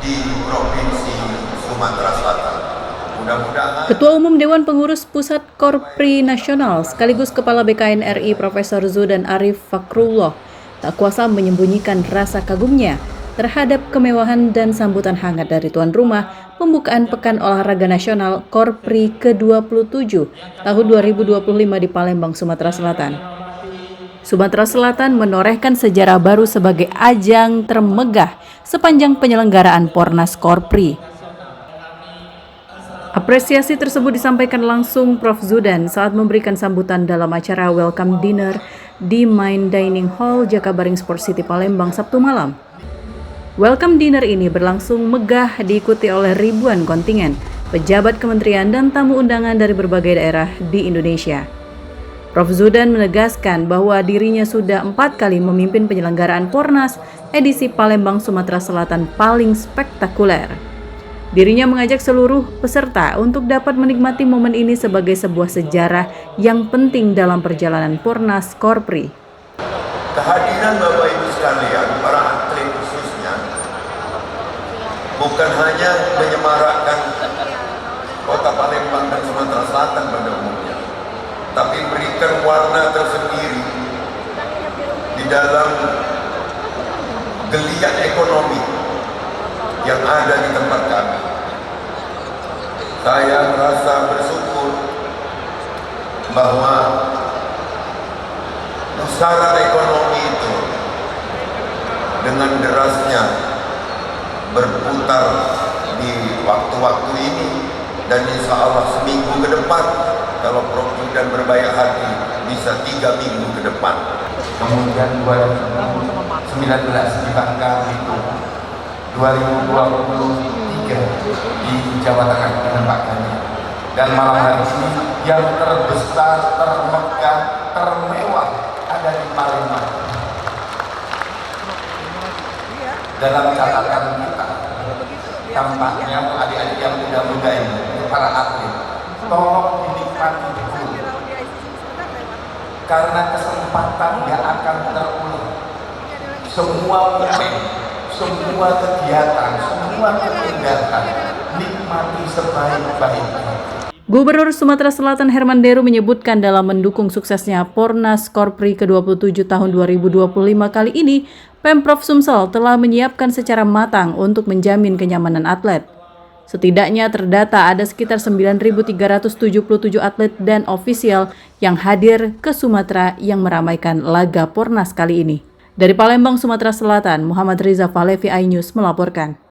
di Provinsi Sumatera Selatan. Mudah-mudahan Ketua Umum Dewan Pengurus Pusat Korpri Nasional sekaligus Kepala BKN RI Profesor Zudan Arif Fakrullah tak kuasa menyembunyikan rasa kagumnya terhadap kemewahan dan sambutan hangat dari tuan rumah pembukaan Pekan Olahraga Nasional Korpri ke-27 tahun 2025 di Palembang, Sumatera Selatan. Sumatera Selatan menorehkan sejarah baru sebagai ajang termegah sepanjang penyelenggaraan Pornas Korpri. Apresiasi tersebut disampaikan langsung Prof. Zudan saat memberikan sambutan dalam acara Welcome Dinner di Main Dining Hall Jakabaring Sport City Palembang Sabtu malam. Welcome Dinner ini berlangsung megah diikuti oleh ribuan kontingen, pejabat kementerian dan tamu undangan dari berbagai daerah di Indonesia. Prof. Zudan menegaskan bahwa dirinya sudah 4 kali memimpin penyelenggaraan Pornas edisi Palembang Sumatera Selatan paling spektakuler. Dirinya mengajak seluruh peserta untuk dapat menikmati momen ini sebagai sebuah sejarah yang penting dalam perjalanan Pornas Korpri. kehadiran Bapak Ibu sekalian, para atlet khususnya, bukan hanya menyemarakkan kota Palembang dan Sumatera Selatan pada umumnya, tapi berikan warna tersendiri di dalam geliat ekonomi yang ada di tempat kami. Saya merasa bersyukur bahwa pusaran ekonomi itu dengan derasnya berputar di waktu-waktu ini, dan insya Allah seminggu ke depan, kalau Prof. Zudan berbaik hati, bisa 3 minggu ke depan. Kemudian 2019 di Bangka Belitung, 2023 di Jawa Tengah dengan Pak Ganjar, dan malam hari ini yang terbesar, termegah, termewah ada di Palembang. Dalam catatan kita, tampaknya adik-adik yang muda-muda ini, para atlet, tolong dinikmati dulu, karena kesempatan nggak akan terulang. Semua momen, semua kegiatan, semua kegiatan nikmati sebaik-baiknya. Gubernur Sumatera Selatan Herman Deru menyebutkan dalam mendukung suksesnya Pornas Korpri ke-27 tahun 2025 kali ini, Pemprov Sumsel telah menyiapkan secara matang untuk menjamin kenyamanan atlet. Setidaknya terdata ada sekitar 9.377 atlet dan ofisial yang hadir ke Sumatera yang meramaikan laga Pornas kali ini. Dari Palembang, Sumatera Selatan, Muhammad Riza Falevi, iNews melaporkan.